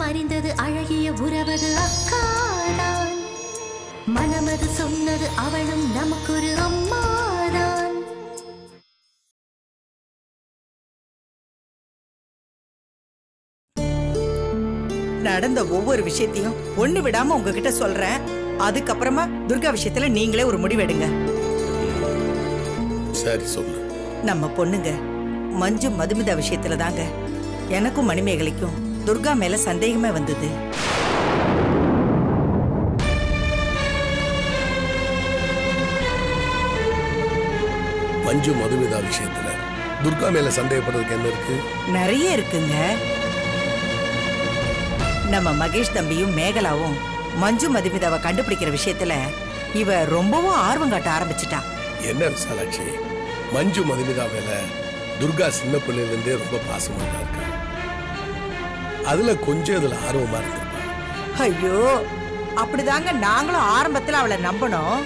அறிந்தது அழகிய உறவது அக்காதான். மனமது சொன்னது அவளும் நமக்கொரு அம்மாதான். நடந்த ஒவ்வொரு விஷயத்தையும் ஒண்ணு விடாம உங்ககிட்ட சொல்றேன். அதுக்கப்புறமா துர்கா விஷயத்துல நீங்களே ஒரு முடிவெடுங்க. சரி சொல்லு. நம்ம பொண்ணுங்க மஞ்சு மதுமிதா விஷயத்துல தாங்க எனக்கும் மணிமேகலைக்கும் துர்கா மேல சந்தேகமே வந்தது. மஞ்சு மதுமிதா விஷயத்துல துர்கா மேல சந்தேகப்படுறதுக்கு என்ன இருக்கு? நிறைய இருக்குங்க. நம்ம மகேஷ் தம்பியும் மேகலாவும் மஞ்சு மதுமிதாவை கண்டுபிடிக்கிற விஷயத்துல இவ ரொம்பவும் ஆர்வம் காட்ட ஆரம்பிச்சிட்டா. என்ன விசாலாட்சி, மஞ்சு மதுமிதா மேல துர்கா சின்ன பிள்ளைல இருந்தே ரொம்ப பாசமா தான் இருக்கா. அதுல கொஞ்சம் இதுல ஆர்வமா இருந்திருப்பா. ஐயோ, அப்படிதாங்க நாங்களும் ஆரம்பத்துல அவளை நம்பணும்.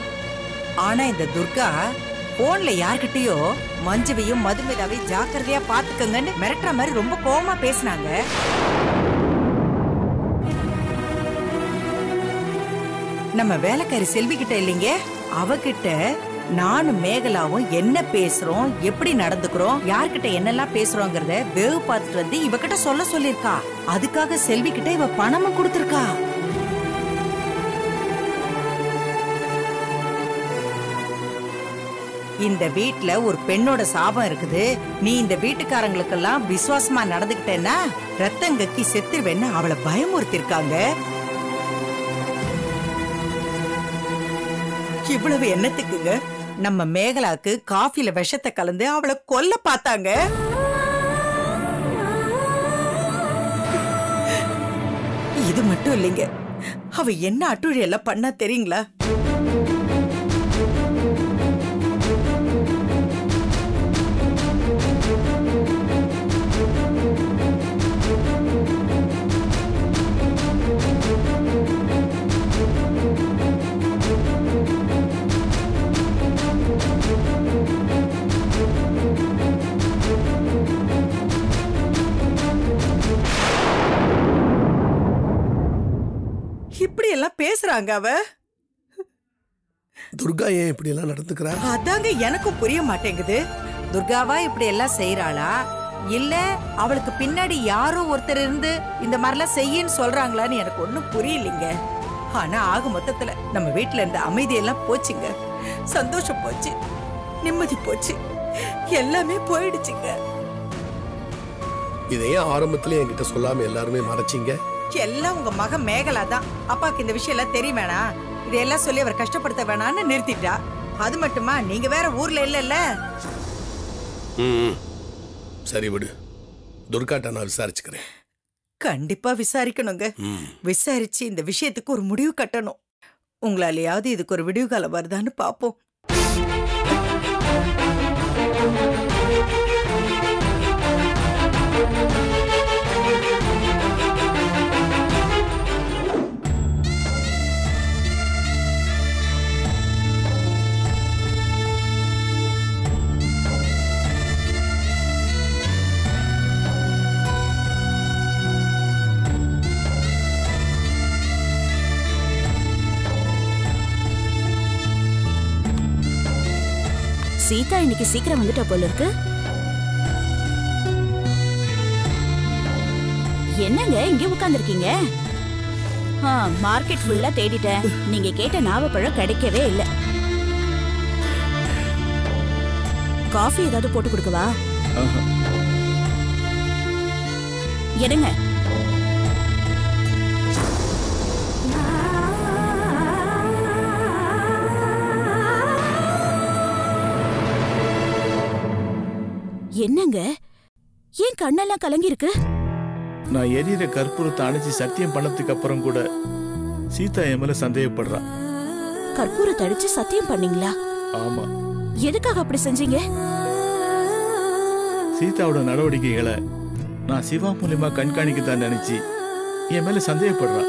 ஆனா இந்த துர்கா போன்ல யார்கிட்டயோ மஞ்சுவையும் மதுமிதாவையும் ஜாக்கிரதையா பாத்துக்கங்கன்னு மிரட்டுற மாதிரி ரொம்ப கோவமா பேசினாங்க. நம்ம வேலைக்காரி செல்வி கிட்ட இல்லைங்க, அவகிட்ட நானும் மேகலாவும் என்ன பேசுறோம், எப்படி நடந்துக்கிறோம், யார்கிட்ட என்னெல்லாம் பேசுறோங்கிறத வேவு பார்த்துட்டு வந்து இவகிட்ட சொல்ல சொல்லிருக்கா. அதுக்காக செல்வி கிட்ட இவ பணமும் கொடுத்திருக்கா. இந்த வீட்ல ஒரு பெண்ணோட சாபம் இருக்குது. நீ இந்த வீட்டுக்காரங்களுக்கெல்லாம் விசுவாசமா நடந்துகிட்டேன்னா ரத்தங்கக்கி செத்துருவேன்னு அவளை பயமுறுத்திருக்காங்க. இவ்வளவு என்னத்துக்குங்க நம்ம மேகலாக்கு காஃபில விஷத்தை கலந்து அவளை கொல்ல பார்த்தாங்க. இது மட்டும் இல்லைங்க, அவ என்ன அட்டுழி எல்லாம் பண்ணா தெரியுங்களா? இப்படி எல்லாம் பேசுறாங்க அவ. துர்கா ஏன் இப்படி எல்லாம் நடந்துக்கிறா? அதாங்க எனக்கும் புரிய மாட்டேங்குது. துர்காவா இப்படி எல்லாம் செய்யறாளா, இல்ல அவளுக்கு பின்னாடி யாரோ ஒருத்தர் இருந்து இந்த மாதிரிலாம் செய்யன்னு சொல்றாங்களான்னு எனக்கு ஒண்ணும் புரியலைங்க. ஆனா ஆக மொத்தத்துல நம்ம வீட்டுல இருந்த அமைதியெல்லாம் போச்சுங்க. சந்தோஷம் போச்சு, நிம்மதி போச்சு, எல்லாமே போயிடுச்சுங்க. இதையே ஆரம்பத்திலே என்கிட்ட சொல்லாம எல்லாருமே மறைச்சிங்க. எல்லாம் உங்க மகன் மேகலா தான். அப்பாக்கு இந்த விஷயம் எல்லாம் தெரிய வேணாம், இதெல்லாம் சொல்லி அவர் கஷ்டப்படுத்த வேணான்னு நிறுத்திட்டா. அது மட்டுமா, நீங்க வேற ஊர்ல இல்லல்ல. சரி விடு, துர்காட்ட நான் விசாரிச்சுக்கிறேன். கண்டிப்பா விசாரிக்கணுங்க. விசாரிச்சு இந்த விஷயத்துக்கு ஒரு முடிவு கட்டணும். உங்களாலேயாவது இதுக்கு ஒரு விடிவு காலம் வருதான்னு பாப்போம். சீதா இன்னைக்கு சீக்கிரம் வந்துட்ட போல இருக்கு. என்னங்க இங்க உட்கார்ந்திருக்கீங்க? மார்க்கெட் ஃபுல்லா தேடிட்டேன், நீங்க கேட்ட நாவப்பழம் கிடைக்கவே இல்லை. காஃபி ஏதாவது போட்டு கொடுக்கவா? எடுங்க. என்னங்க ஏன் கண்ணெல்லாம் கலங்கி இருக்கு? நான் எரியிற கற்பூரத்தை அணைச்சி சத்தியம் பண்ணதுக்கு அப்புறம் கூட சீதா என் மேல சந்தேகப்படுறா. கற்பூரத்தை அடிச்சு சத்தியம் பண்ணீங்களா? ஆமா. எதுக்காக அப்படி செஞ்சீங்க? சீதாவோட நடவடிக்கைகளை நான் சிவா மூலியமா கண்காணிக்கத்தான் நினைச்சு என் மேல சந்தேகப்படுறா.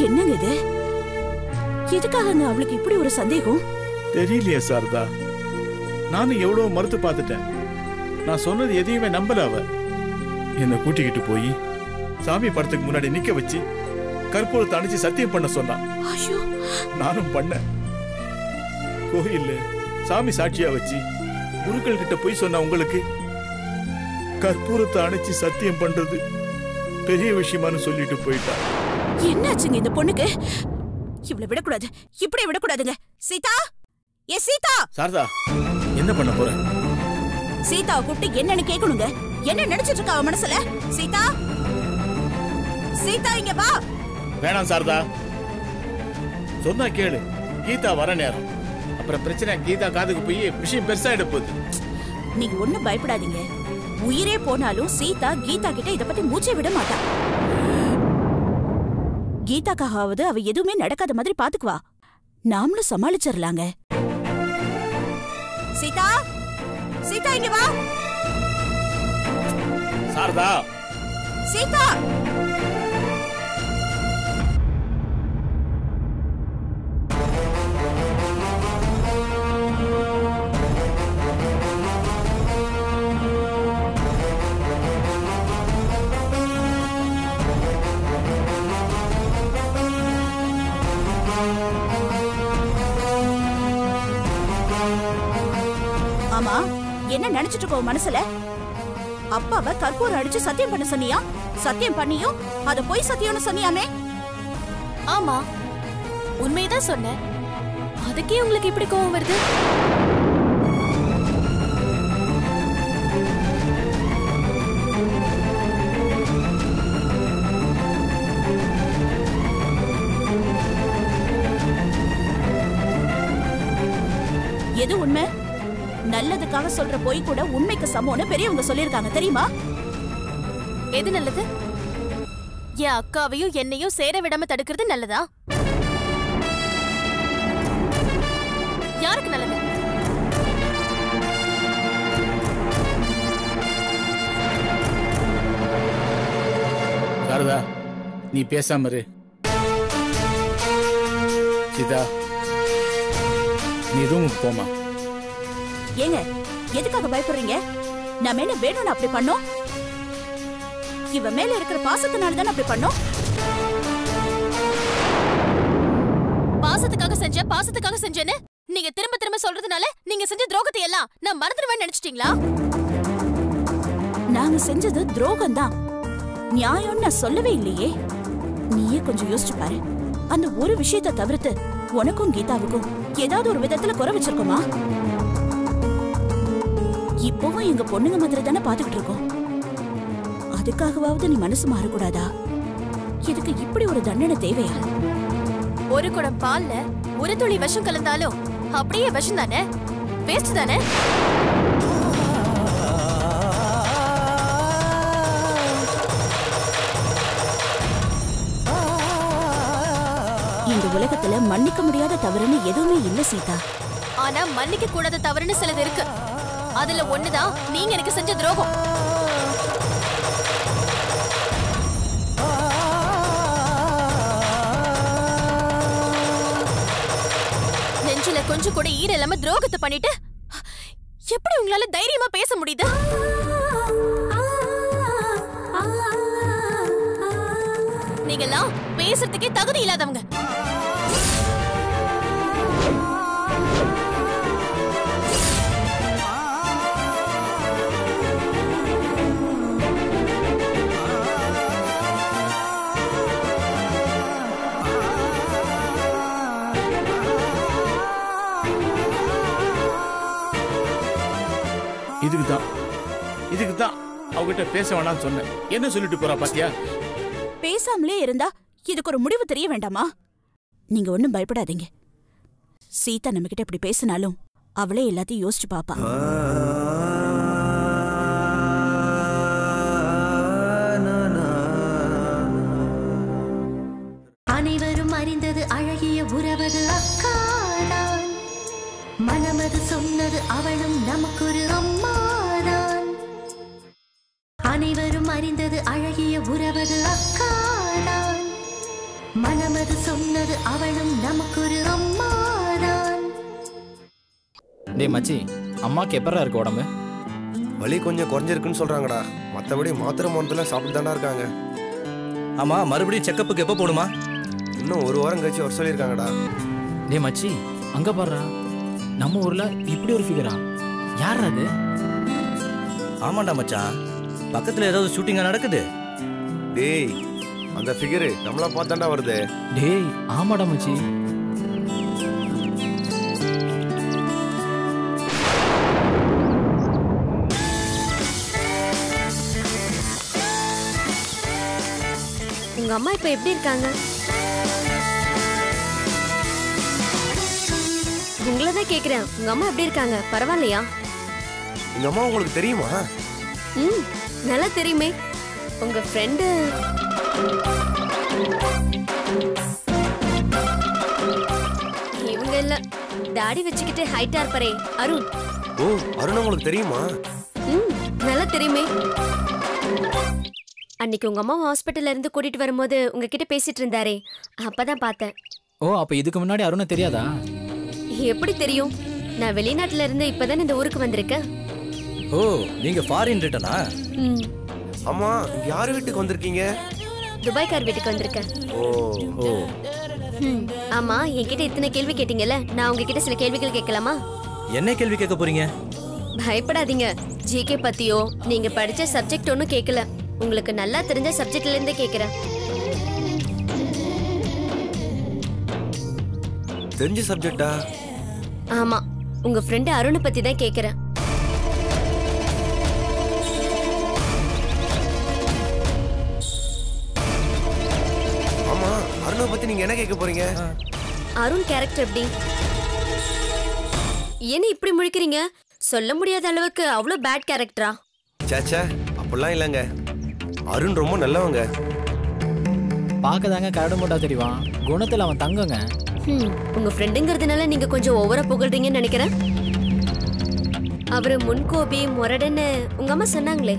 என்னங்க இது? எதுக்காக அவளுக்கு இப்படி ஒரு சந்தேகம்? தெரியலையே சாரதா, நானும் எவ்வளவு மறுத்து பார்த்துட்டேன். நான் சொன்னது எதையுமே நம்பல. அவ என்னை கூட்டிக்கிட்டு போய் சாமி படத்துக்கு முன்னாடி நிக்க வச்சு கற்பூரத்தை அணைச்சு சத்தியம் பண்ண சொன்னான். நானும் பண்ணேன். கோயில்ல சாமி சாட்சியா வச்சு குருக்கள் கிட்ட போய் சொன்ன உங்களுக்கு கற்பூரத்தை அணைச்சு சத்தியம் பண்றது பெரிய விஷயமானு சொல்லிட்டு போயிட்டா. என்னாச்சுங்க இந்த பொண்ணுக்கு? இவ்வளவு விடக்கூடாது, இப்படி விடக்கூடாதுங்க. சீதா, ஏ சீதா! சாரதா, என்ன பண்ண போற? சீதாவை கூப்பிட்டு என்னன்னு கேட்கணுங்க. என்ன நினைச்சிட்டு இருக்கா அவ மனசுல? சீதா, சீதா இங்க வா. வேணாம் சாரதா, சொன்னா கேளு. கீதா வர நேரம், அப்புறம் பிரச்சனை கீதா காதுக்கு போய் விஷயம் பெருசாயிட போகுது. நீங்க ஒண்ணும் பயப்படாதீங்க. உயிரே போனாலும் சீதா கீதா கிட்ட இத பத்தி மூச்சை விட மாட்டா. கீதாக்காவது அவ எதுவுமே நடக்காத மாதிரி பாத்துக்குவா. நாமளும் சமாளிச்சிடலாங்க. சீதா, சீதா இங்க வா. சாரதா, சீதா! ஆமா, என்ன நினைச்சிட்டு இருக்கோ மனசுல? அப்பாவை கற்பூரம் அடிச்சு சத்தியம் பண்ண சொன்னியா? சத்தியம் பண்ணியும் அத போய் சத்தியம்னு சொன்னியாமே? ஆமா, உண்மையதான் சொன்னேன். அதுக்கே உங்களுக்கு இப்படி கோவம் வருது? எது உண்மை? நல்லதுக்காக சொல்ற பொய் கூட உண்மைக்கு சமம்னு பெரியவங்க சொல்லிருக்காங்க தெரியுமா? எது நல்லது? என் அக்காவையும் என்னையும் சேர விடாம தடுக்கிறது நல்லதா? யாருக்கு நல்லது? சாரதா, நீ பேசாம இரு. சீதா, நீ ரூமுக்கு போமா. ஏங்க, எதுக்காக பயப்படுறீங்க? நம்ம என்ன வேணும்னு அப்படி பண்ணோம்? இவ மேல இருக்கிற பாசத்தினால தானே அப்படி பண்ணோம். பாசத்துக்காக செஞ்சேன்னு நீங்க திரும்ப திரும்ப சொல்றதுனால நீங்க செஞ்ச துரோகத்தை எல்லாம் நான் மறந்துடுவேன்னு நினைச்சிட்டீங்களா? நாங்க செஞ்சது துரோகம் தான். நியாயம் நான் சொல்லவே இல்லையே. நீயே கொஞ்சம் யோசிச்சு பாரு. அந்த ஒரு விஷயத்தை தவிர்த்து உனக்கும் கீதாவுக்கும் ஏதாவது ஒரு விதத்துல குறை வச்சிருக்கோமா? இப்பவும் எங்க பொண்ணுங்க மாதிரி தானே பாத்துக்கிட்டு இருக்கோம். அதுக்காகவாவது நீ மனசு மாறக்கூடாதா? இதுக்கு இப்படி ஒரு தண்டனை தேவையா? ஒரு குடம் பால்ல ஒரு துளி விஷம் கலந்தாலும் அப்படியே விஷம் தானே, வேஸ்ட் தானே. இந்த உலகத்துல மன்னிக்க முடியாத தவறுன்னு எதுவுமே இல்ல சீதா. ஆனா மன்னிக்க கூடாத தவறுன்னு சிலது இருக்கு. அதுல ஒண்ணுதான் நீங்க எனக்கு செஞ்ச துரோகம். நெஞ்சில கொஞ்சம் கூட ஈர இல்லாம துரோகத்தை பண்ணிட்டு எப்படி உங்களால தைரியமா பேச முடியுது? நீங்கெல்லாம் பேசுறதுக்கே தகுதி இல்லாதவங்க. இதுக்குதான் அவகிட்ட பேச வேணாம்னு சொன்னேன். என்ன சொல்லிட்டு போறா பாத்தியா? பேசாமலே இருந்தா இதுக்கு ஒரு முடிவு தெரிய வேண்டாமா? நீங்க ஒண்ணும் பயப்படாதீங்க. சீதா நம்ம கிட்ட இப்படி பேசினாலும் அவளே எல்லாத்தையும் யோசிச்சு பாப்பா. அனைவரும் அறிந்தது அழகிய உறவது அக்காதான். மனமது சொன்னது அவளும் நமக்கொரு அம்மாதான். அனைவரும் அறிந்தது அழகிய உறவது அக்காதான். மனமது சொன்னது அவளும் நமக்கொரு அம்மாதான். டேய் மச்சி, அம்மாக்கு எப்பறா இருக்கு உடம்பு? வலி கொஞ்சம் குறைஞ்சிருக்குன்னு சொல்றாங்கடா. மற்றபடி மாத்திரை மருந்துலாம் சாப்பிட்டு தாண்டா இருக்காங்க. ஆமா, மறுபடியும் செக்கப்புக்கு எப்போ போடுமா? இன்னும் 1 வாரம் கழிச்சு வர சொல்லியிருக்காங்கடா. டேய் மச்சி, அங்க பாருடா, நம்ம ஊர்ல இப்படி ஒரு ஃபிகரா? யார் அது? ஆமாண்டா மச்சான், பக்கத்துல ஏதாவது ஷூட்டிங்கா நடக்குது. டேய், அந்த ஃபிகரு நம்மளா பார்த்தாண்டா வருது. டேய் ஆமாடா மச்சி. உங்க அம்மா இப்ப எப்படி இருக்காங்க? உங்களதான் கேக்குறேன், உங்க அம்மா எப்படி இருக்காங்க? பரவாயில்லையா? எங்க அம்மா உங்களுக்கு தெரியுமா? நல்லா தெரியுமே. உங்க ஃப்ரெண்டு இவங்க இல்ல, தாடி வச்சுக்கிட்டு ஹைட்டா இருப்பாரே அருண். ஓ, அருண் உங்களுக்கு தெரியுமா? நல்லா தெரியுமே. அன்னைக்கு உங்க அம்மா ஹாஸ்பிட்டல்ல இருந்து கூட்டிட்டு வரும்போது உங்ககிட்ட பேசிட்டு இருந்தாரே, அப்பதான் பார்த்தேன். ஓ, அப்ப இதுக்கு முன்னாடி அருணை தெரியாதா? எப்படி தெரியும்? நான் வெளிநாட்டுல இருந்து இப்பதான் இந்த ஊருக்கு வந்திருக்கேன். ஓ, நீங்க ஃபாரின் ரிட்டனா? ஆமா, யார் வீட்டுக்கு வந்திருக்கீங்க? துபாய்க்கார் வீட்டுக்கு வந்திருக்கேன். ஓ ஓ. ஆமா, என்கிட்ட இத்தனை கேள்வி கேட்டீங்கல்ல, நான் உங்ககிட்ட சில கேள்விகள் கேட்கலாமா? என்ன கேள்வி கேட்க போறீங்க? பயப்படாதீங்க. ஜிகே பத்தியோ நீங்க படிச்ச சப்ஜெக்ட் ஒன்னும் கேட்கல, உங்களுக்கு நல்லா தெரிஞ்ச சப்ஜெக்ட்ல இருந்தே கேக்குறேன். தெரிஞ்ச சப்ஜெக்டா? ஆமா, உங்க ஃப்ரெண்ட் அருணை பத்தி தான் கேக்குறேன். ஆமா, அருணை பத்தி நீங்க என்ன கேட்க போறீங்க? அருண் கேரக்டர் எப்படி? என்ன இப்படி முழிக்கிறீங்க? சொல்ல முடியாத அளவுக்கு அவ்வளவு பேட் கேரக்டரா? சேச்சே, அப்படிலாம் இல்லைங்க. அருண் ரொம்ப நல்லவங்க. பாக்கதாங்க கரடு மூட்டா தெரியும், குணத்துல அவன் தங்கங்க. உங்க ஃப்ரெண்டுங்கிறதுனால நீங்க கொஞ்சம் ஓவரா புகழ்றீங்கன்னு நினைக்கிறேன். அவரு முன்கோபி முரடன்னு உங்க அம்மா சொன்னாங்களே.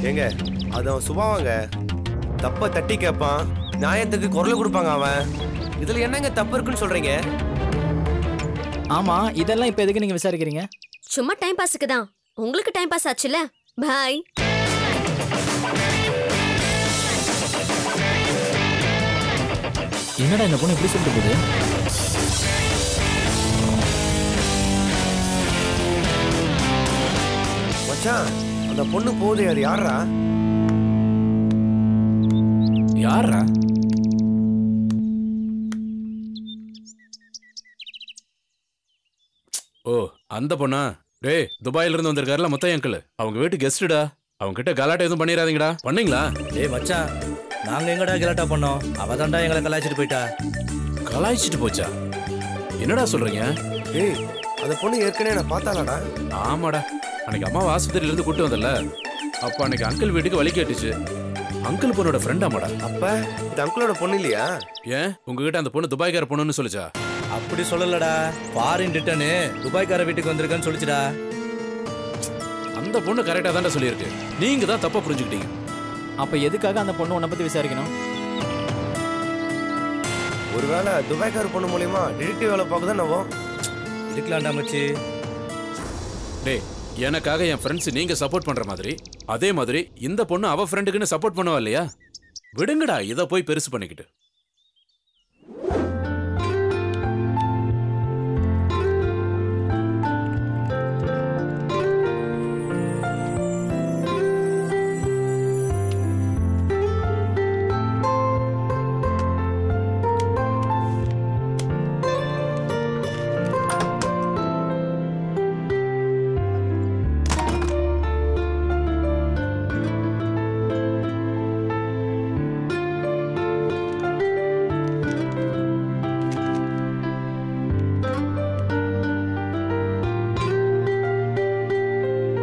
ஏங்க, அது அவன் சுபாவாங்க. தப்ப தட்டி கேட்பான், நியாயத்துக்கு குரல் கொடுப்பாங்க அவன். இதுல என்னங்க தப்பு இருக்குன்னு சொல்றீங்க? ஆமா, இதெல்லாம் இப்ப எதுக்கு நீங்க விசாரிக்கிறீங்க? சும்மா டைம் பாஸுக்கு தான். உங்களுக்கு டைம் பாஸ் ஆச்சுல. பாய். என்னடா இந்த பொண்ணு இப்படி சொல்லிட்டு போகுது? மச்சான், அந்த பொண்ணு போகுது, அது யாரா? யாரா? ஓ, அந்த பொண்ணா? டேய், துபாயில இருந்து வந்திருக்காருல முத்தைய அங்கிள், அவங்க வீட்டு கெஸ்டுடா. அவங்க கிட்ட கலாட்டா எதுவும் பண்ணிடாதீங்கடா. பண்ணீங்களா? டேய் மச்சான், நாங்க எங்கடா கலாட்டா பண்ணோம்? அவ தாண்டா எங்களை கலாய்ச்சிட்டு போயிட்டா. கலாய்ச்சிட்டு போச்சா? என்னடா சொல்றீங்க? டேய், அந்த பொண்ணு ஏற்கனவே நான் பார்த்தாலாடா? ஆமாடா, அன்னைக்கு அம்மாவை ஆஸ்பத்திரியில இருந்து கூட்டு வந்தல, அப்ப அன்னைக்கு அங்கிள் வீட்டுக்கு வழி கேட்டுச்சு. அங்கிள் பொண்ணோட ஃப்ரெண்டாமாடா. அப்ப இந்த அங்கிளோட பொண்ணு இல்லையா? ஏன் உங்ககிட்ட அந்த பொண்ணு துபாய்க்கார பொண்ணுன்னு சொல்லுச்சா? அப்படி சொல்லலடா, ஃபாரின் ரிட்டர்னு துபாய்க்கார வீட்டுக்கு வந்திருக்கேன்னு சொல்லிச்சுடா. அந்த பொண்ணு கரெக்டா தான்டா சொல்லியிருக்கு, நீங்க தான் தப்பா புரிஞ்சுக்கிட்டீங்க. அப்ப எதுக்காக அந்த பொண்ணு உன்னை பத்தி விசாரிக்கணும்? ஒருவேளை துபாய்க்கார பொண்ணு மூலியமா டிடெக்டிவ் வேலை பார்க்கதான் நவோ இருக்கலாம்டா மச்சி. டேய், எனக்காக என் ஃப்ரெண்ட்ஸ் நீங்க சப்போர்ட் பண்ற மாதிரி, அதே மாதிரி இந்த பொண்ணு அவ ஃப்ரெண்டுக்குன்னு சப்போர்ட் பண்ணுவா இல்லையா? விடுங்கடா, இதை போய் பெருசு பண்ணிக்கிட்டு.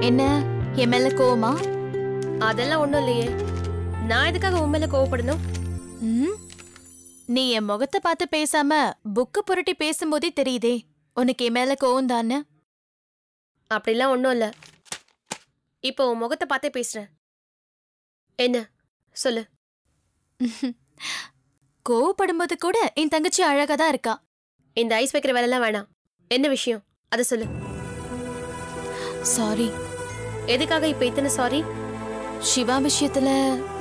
என்ன, என் மேல கோவமா? அதெல்லாம் ஒண்ணும் இல்லையே. நான் எதுக்காக உன் மேல கோவப்படணும்? நீ என் முகத்தை பார்த்து பேசாம புக்கு புரட்டி பேசும்போதே தெரியுதே உனக்கு என் மேல கோவம் தானே. அப்படிலாம் ஒண்ணும் இல்ல. இப்போ உன் முகத்தை பார்த்தே பேசுறேன். என்ன சொல்லு. கோவப்படும்போது கூட என் தங்கச்சி அழகா தான் இருக்கா. இந்த ஐஸ் வைக்கிற வேலைலாம் வேணாம். என்ன விஷயம் அதை சொல்லு. சாரி, எதுக்காக இப்ப இத்தனை சாரி? சிவா விஷயத்துல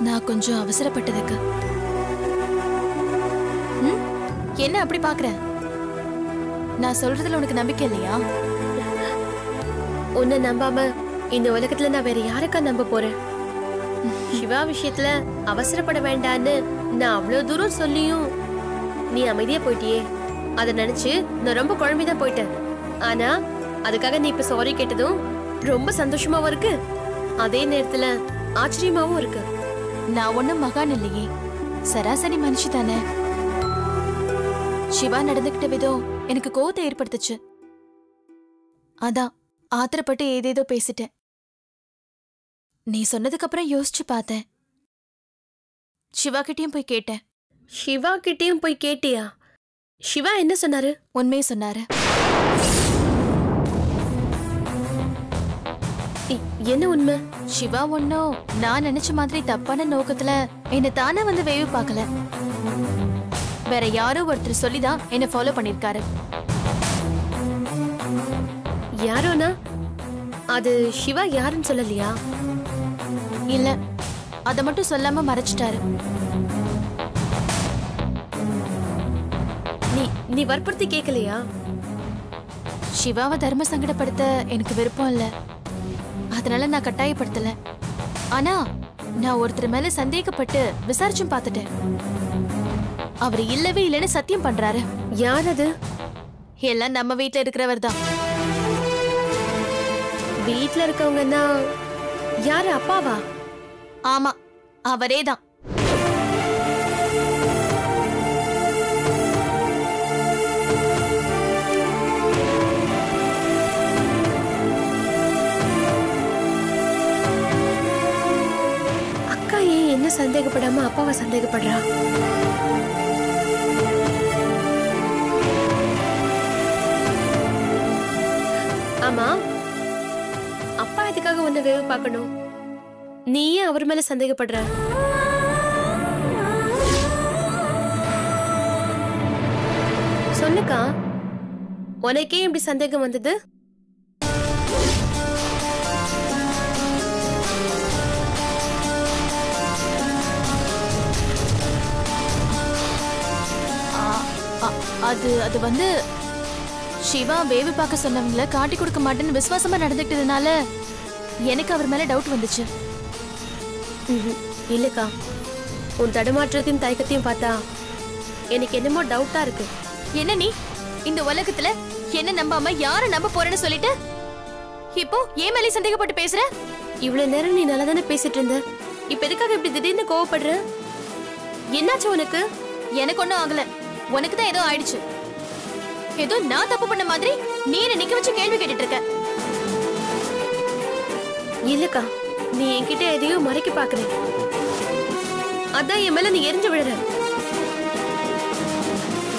நான் கொஞ்சம் அவசரப்பட்டதுக்கு. என்ன அப்படி பாக்குற? நான் சொல்றதுல உனக்கு நம்பிக்கை இல்லையா? உன்னை நம்பாம இந்த உலகத்துல நான் வேற யாருக்கா நம்ப போறேன்? சிவா விஷயத்துல அவசரப்பட வேண்டான்னு நான் அவ்வளவு தூரம் சொல்லியும் நீ அமைதியா போயிட்டியே. அதை நினைச்சு நான் ரொம்ப குழம்பிதான் போயிட்டேன். ஆனா அதுக்காக நீ இப்ப சாரி கேட்டதும் ரொம்ப சந்தோஷமாவும் இருக்கு, அதே நேரத்துல ஆச்சரியமாவும் இருக்கு. நான் ஒண்ணும் மகான் இல்லையே, சராசரி மனுஷி தானே. சிவா நடந்துகிட்ட விதம் எனக்கு கோவத்தை ஏற்படுத்துச்சு. அதான் ஆத்திரப்பட்டு ஏதேதோ பேசிட்டேன். நீ சொன்னதுக்கு அப்புறம் யோசிச்சு பார்த்தேன். சிவா கிட்டயும் போய் கேட்டேன். சிவா கிட்டயும் போய் கேட்டியா? சிவா என்ன சொன்னாரு? உண்மையை சொன்னாரு. என்ன உண்மை? சிவா ஒன்னும் நான் நினைச்ச மாதிரி தப்பான நோக்கத்துல என்ன தானே வந்து வேவு பார்க்கல. வேற யாரோ ஒருத்தர் சொல்லிதான் என்ன ஃபாலோ பண்ணிருக்காரு. யாரோனா? அது சிவா யாருன்னு சொல்லலையா? இல்ல, அத மட்டும் சொல்லாம மறைச்சிட்டாரு. நீ வற்புறுத்தி கேட்கலையா? சிவாவை தர்ம சங்கடப்படுத்த எனக்கு விருப்பம் இல்ல, அதனால நான் கட்டாயப்படுத்தல. ஆனா நான் ஒருத்தர் மேல சந்தேகப்பட்டு விசாரிச்சும் பார்த்துட்டேன். அவர் இல்லவே இல்லைன்னு சத்தியம் பண்றாரு. யார் அது? எல்லாம் நம்ம வீட்டுல இருக்கிறவர் தான். வீட்டுல இருக்கவங்கன்னா யாரு? அப்பாவா? ஆமா, அவரே தான். அக்கா ஏன் என்ன சந்தேகப்படாம அப்பாவை சந்தேகப்படுறா? ஆமா, அப்பா எதுக்காக உன்னை வேவு பார்க்கணும்? நீ ஏன் அவர் மேல சந்தேகப்படுற? சொல்லுக்கா, உனக்கே இப்படி சந்தேகம் வந்தது? அது வந்து சிவா வேவு பார்க்க சொன்னவங்கள காட்டி கொடுக்க மாட்டேன்னு விசுவாசமா நடந்துக்கிட்டதுனால எனக்கு அவர் மேல டவுட் வந்துச்சு. இல்லக்கா, உன் தடுமாற்றத்தையும் தயக்கத்தையும் பார்த்தா எனக்கு என்னமோ டவுட்டா இருக்கு. என்ன நீ இந்த உலகத்துல என்ன நம்பாம யார நம்ப போறேன்னு சொல்லிட்டு இப்போ ஏன் மேலே சந்தேகப்பட்டு பேசுற? இவ்வளவு நேரம் நீ நல்லா தானே பேசிட்டு இருந்த, இப்ப எதுக்காக இப்படி திடீர்னு கோவப்படுற? என்னாச்சு உனக்கு? எனக்கு ஒண்ணும் ஆகல, உனக்கு தான் ஏதோ ஆயிடுச்சு. ஏதோ நான் தப்பு பண்ண மாதிரி நீ என்ன நிக்க வச்சு கேள்வி கேட்டுட்டு இருக்க. இல்லக்கா, நீ என்கிட்ட எதையோ மறைக்க பாக்குற, அதான் என் மேல நீ எரிஞ்சு விடுற.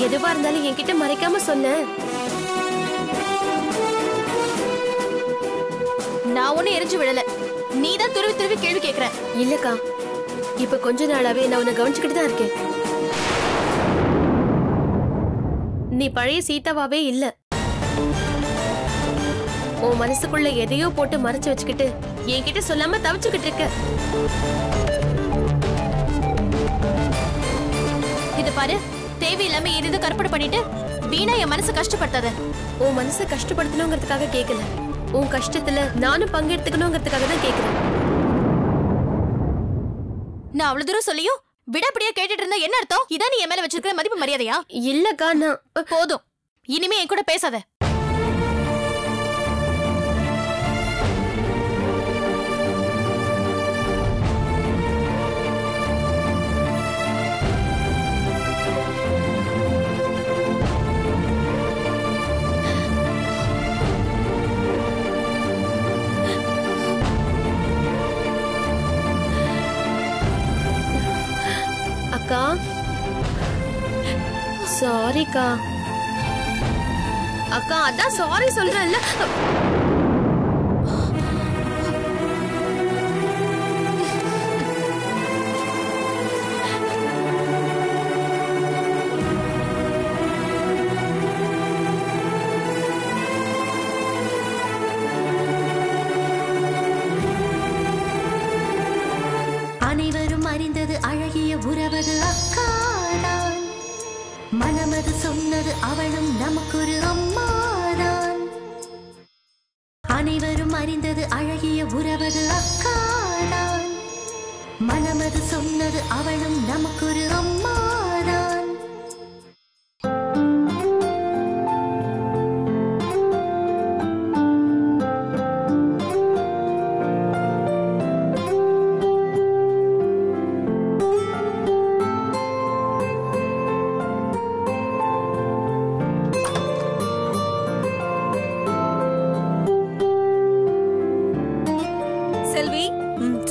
எதுவா இருந்தாலும் என்கிட்ட மறைக்காம சொன்ன. நான் ஒண்ணு எரிஞ்சு விடல, நீ தான் துருவி துருவி கேள்வி கேக்குற. இல்லக்கா, இப்ப கொஞ்ச நாளாவே நான் உன்னை கவனிச்சுக்கிட்டு தான் இருக்கேன். நீ பழைய சீதாவாவே இல்ல. உன் மனசுக்குள்ள எதையோ போட்டு மறைச்சு வச்சுக்கிட்டு என்கிட்ட சொல்லாம தவிச்சுக்கிட்டு இருக்க. இது பாரு, தேவையில்லாம ஏதோ கற்பனை பண்ணிட்டு வீணா என் மனசு கஷ்டப்படுத்தாத. உன் மனசை கஷ்டப்படுத்தணுங்கிறதுக்காக கேட்கல, உன் கஷ்டத்துல நானும் பங்கெடுத்துக்கணுங்கிறதுக்காக தான் கேட்கிறேன். நான் அவ்வளவு தூரம் சொல்லியும் விடாப்படியா கேட்டுட்டு இருந்தா என்ன அர்த்தம்? இதான் நீ என் மேல வச்சிருக்கிற மதிப்பு மரியாதையா? இல்லக்கா, நான் போதும், இனிமே என் கூட பேசாத. அக்கா, சாரிக்கா. அக்கா, அதான் சாரி சொல்றேன்ல. அவளும் நமக்கொரு அம்மாதான். அனைவரும் அறிந்தது அழகிய உறவது அக்காதான். மனமது சொன்னது அவளும் நமக்கொரு அம்மாதான்.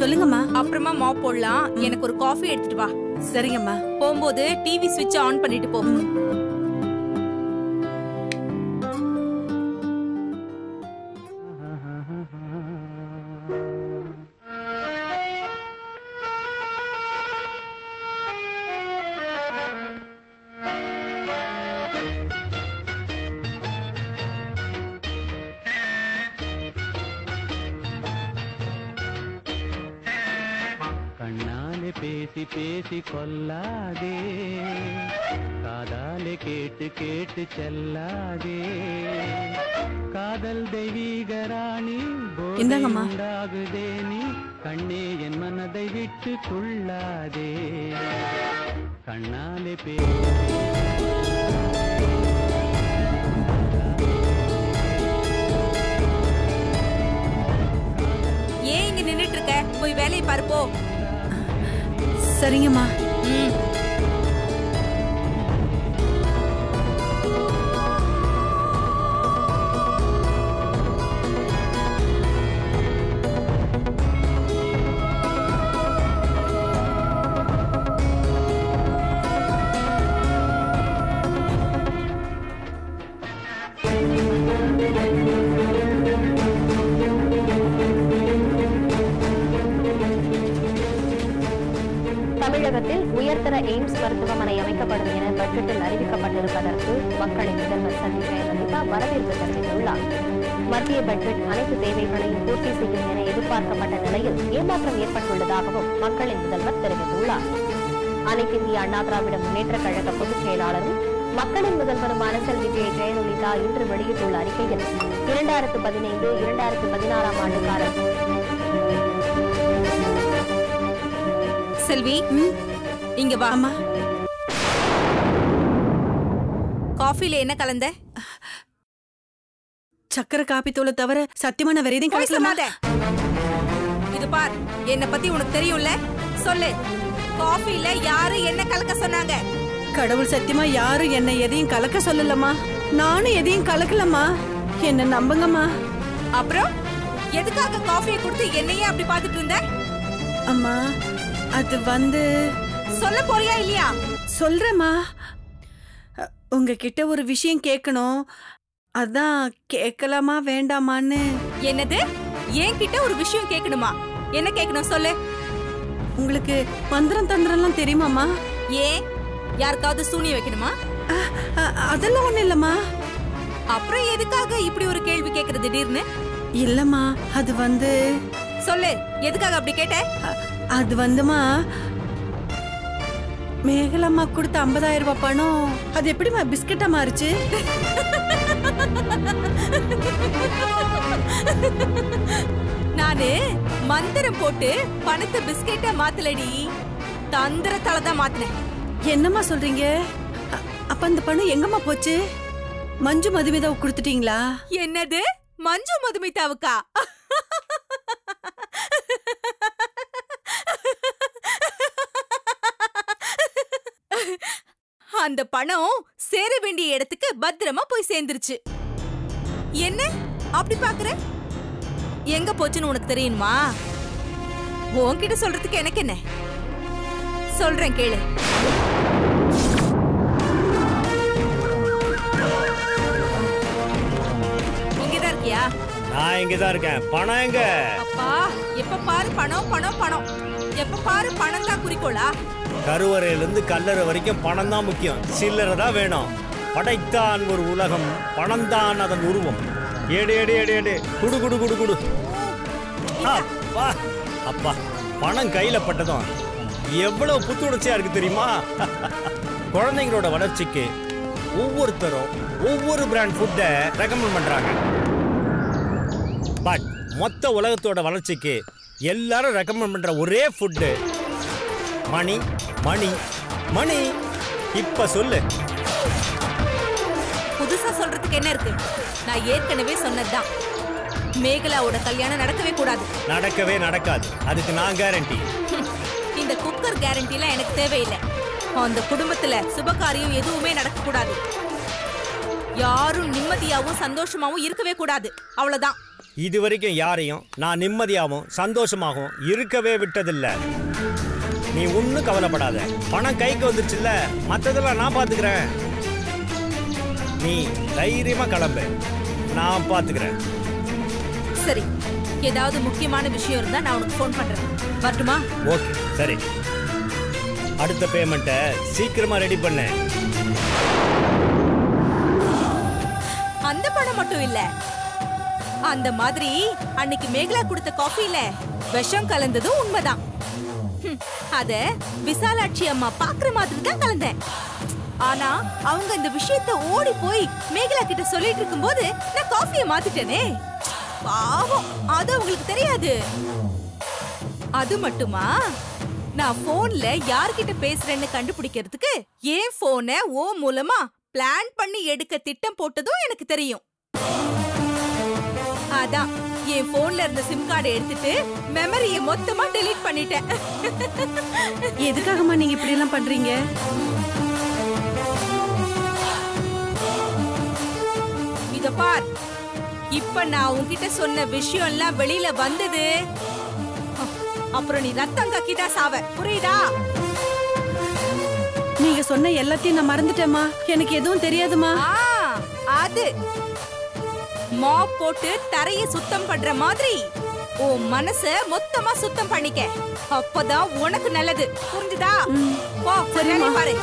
சொல்லுங்கம்மா. அப்புறமா மாப் போடலாம். எனக்கு ஒரு காஃபி எடுத்துட்டு வா. சரிங்கம்மா. போகும்போது டிவி ஸ்விட்ச் ஆன் பண்ணிட்டு போ. பேசி பேசி கொல்லாதே, காதாலே கேட்டு கேட்டு செல்லாதே, காதல் தெய்வீக ராணி போதாகுதே, நீ கண்ணே என் மனதை விட்டு கொள்ளாதே, கண்ணாலே ஏன் இங்க நின்னுட்டு இருக்க? போய் வேலையை பாருப்போ. சரிங்கம்மா. தமிழகத்தில் உயர்தர எய்ம்ஸ் மருத்துவமனை அமைக்கப்படும் என பட்ஜெட்டில் அறிவிக்கப்பட்டிருப்பதற்கு மக்களின் முதல்வர் செல்வி ஜெயலலிதா வரவேற்பு தெரிவித்துள்ளார். மத்திய பட்ஜெட் அனைத்து தேவைகளையும் பூர்த்தி செய்யும் என எதிர்பார்க்கப்பட்ட நிலையில் ஏமாற்றம் ஏற்பட்டுள்ளதாகவும் மக்களின் முதல்வர் தெரிவித்துள்ளார். அனைத்து இந்திய அண்ணா திராவிட முன்னேற்றக் கழக பொதுச் செயலாளரும் மக்களின் முதல்வருமான செல்வி ஜெயலலிதா இன்று வெளியிட்டுள்ள அறிக்கையில் 2015-2016 ஆண்டுக்கான செல்வி இங்க வா. காஃபில என்ன கலந்த? சக்கரை காப்பி தூளை தவிர சத்தியமான வேற எதையும் கலக்கலாமா? இது பார், என்ன பத்தி உனக்கு தெரியும்ல, சொல்லு. காஃபில யாரு என்ன கலக்க சொன்னாங்க? கடவுள் சத்தியமா யாரும் என்ன எதையும் கலக்க சொல்லலமா. நானும் எதையும் கலக்கலமா. என்ன நம்புங்கம்மா. அப்புறம் எதுக்காக காஃபியை கொடுத்து என்னையே அப்படி பாத்துட்டு இருந்த? அம்மா அது சொல்ல போறியா இல்லையா? சொல்றேம்மா. உங்ககிட்ட ஒரு விஷயம் கேட்கணும். அதான் கேட்கலாமா வேண்டாமான்னு. என்னது? என்கிட்ட ஒரு விஷயம் கேட்கணுமா? என்ன கேட்கணும் சொல்லு. உங்களுக்கு மந்திரம் தந்திரம்லாம் தெரியுமாமா? ஏன் யாருக்காவது சூனியம் வைக்கணுமா? அதெல்லாம் ஒண்ணு இல்லம்மா. அப்புறம் எதுக்காக இப்படி ஒரு கேள்வி கேக்குறது திடீர்னு? இல்லம்மா அது சொல்லு, எதுக்காக அப்படி கேட்ட? அது மேகலம்மா கொடுத்த 50,000 ரூபாய் பணம் அது எப்படிமா பிஸ்கட்டா மாறுச்சு? நானு மந்திரம் போட்டு பணத்தை பிஸ்கெட்டா மாத்தலடி, தந்திரத்தால தான் மாத்தினேன். என்னம்மா சொல்றீங்க? அப்ப அந்த பணம் எங்கம்மா போச்சு? மஞ்சு மதுமிதாவுக்கு கொடுத்துட்டீங்களா? என்னது மஞ்சு மதுமிதாவுக்கா? அந்த பணம் சேர வேண்டிய இடத்துக்கு பத்திரமா போய் சேர்ந்துருச்சு. என்ன அப்படி பாக்குற? எங்க போச்சுன்னு உனக்கு தெரியுமா? உன்கிட்ட சொல்றதுக்கு எனக்கு என்ன? சொல்றேன் கேளு. இங்கதான் இருக்கியா? நான் இங்கதான் இருக்கேன். பணம் எங்க? அப்பா எப்ப பாரு பணம் பணம் பணம். எப்ப பாரு பணம் தான் குறிக்கோளா? கருவறையிலிருந்து கல்லறை வரைக்கும் பணம் தான் முக்கியம், சில்லறை தான் வேணும். படைத்தான் ஒரு உலகம், பணம் தான் அதன் உருவம். ஏடு ஏடு ஏடு ஏடு குடு குடு குடு குடு. அப்பா அப்பா, பணம் கையில பட்டதும் எவ்வளவு புத்துணர்ச்சியா இருக்கு தெரியுமா? குழந்தைங்களோட வளர்ச்சிக்கு ஒவ்வொருத்தரும் ஒவ்வொரு பிராண்ட் ஃபுட்டை ரெக்கமெண்ட் பண்றாங்க. பட் மொத்த உலகத்தோட வளர்ச்சிக்கு எல்லாரும் ரெக்கமெண்ட் பண்ற ஒரே ஃபுட்டு மணி மணி மணி. இப்ப சொல்லு, புதுசா சொல்றதுக்கு என்ன இருக்கு? நான் ஏற்கனவே சொன்னதுதான், மேகலாவோட கல்யாணம் நடக்கவே கூடாது. நடக்கவே நடக்காது, அதுக்கு நான் கேரண்டி. இந்த குக்கர் கேரண்டிலாம் எனக்கு தேவையில்லை. அந்த குடும்பத்துல சுபகாரியம் எதுவுமே நடக்க கூடாது. யாரும் நிம்மதியாவும் சந்தோஷமாவும் இருக்கவே கூடாது. அவ்வளவுதான். இது வரைக்கும் யாரையும் நான் நிம்மதியாகவும் சந்தோஷமாகவும் இருக்கவே விட்டதில்லை. நீ ஒன்றும் கவலைப்படாத, பணம் கைக்கு வந்துருச்சுல்ல, மற்றதெல்லாம் நான் பார்த்துக்கிறேன். நீ தைரியமா கிளம்பு, நான் பார்த்துக்கிறேன். சரி, ஏதாவது முக்கியமான விஷயம் இருந்தா நான் உனக்கு ஃபோன் பண்றேன். வரட்டுமா? ஓகே, சரி. அடுத்த பேமெண்ட்டை சீக்கிரமா ரெடி பண்ணு. அந்த பணம் மட்டும் இல்ல, அந்த மாதிரி அன்னைக்கு மேகலா கொடுத்த காஃபில விஷம் கலந்ததும் உண்மைதான். அத விசாலாட்சி அம்மா பாக்குற மாதிரி தான் கலந்தேன். ஆனா அவங்க இந்த விஷயத்தை ஓடி போய் மேகலா கிட்ட சொல்லிட்டு இருக்கும்போது நான் காஃபியை மாத்திட்டேனே. பாவம், அது அவங்களுக்கு தெரியாது. அது மட்டுமா, நான் போன்ல யார்கிட்ட பேசுறேன்னு கண்டுபிடிக்கிறதுக்கு ஏன் போனை ஓ மூலமா பிளான் பண்ணி எடுக்க திட்டம் போட்டதும் எனக்கு தெரியும். அதான் என் போன்ல இருந்த சிம் கார்டை எடுத்துட்டு மெமரியை மொத்தமா டெலீட் பண்ணிட்டேன். எதுக்காகமா நீங்க இப்படி எல்லாம் பண்றீங்க? இத பார், இப்ப நான் உன்கிட்ட சொன்ன விஷயம் எல்லாம் வெளியில வந்தது, அப்புறம் நீ ரத்தம் கக்கிதான் சாவ. புரியுதா? நீங்க சொன்ன எல்லாத்தையும் நான் மறந்துட்டேமா. எனக்கு எதுவும் தெரியாதுமா. அது மாப் போட்டு தரைய சுத்தம் பண்ற மாதிரி உன் மனச மொத்தமா சுத்தம் பண்ணிக்க. அப்பதான் உனக்கு நல்லது. புரிஞ்சுதா? போ, சரி பாரு.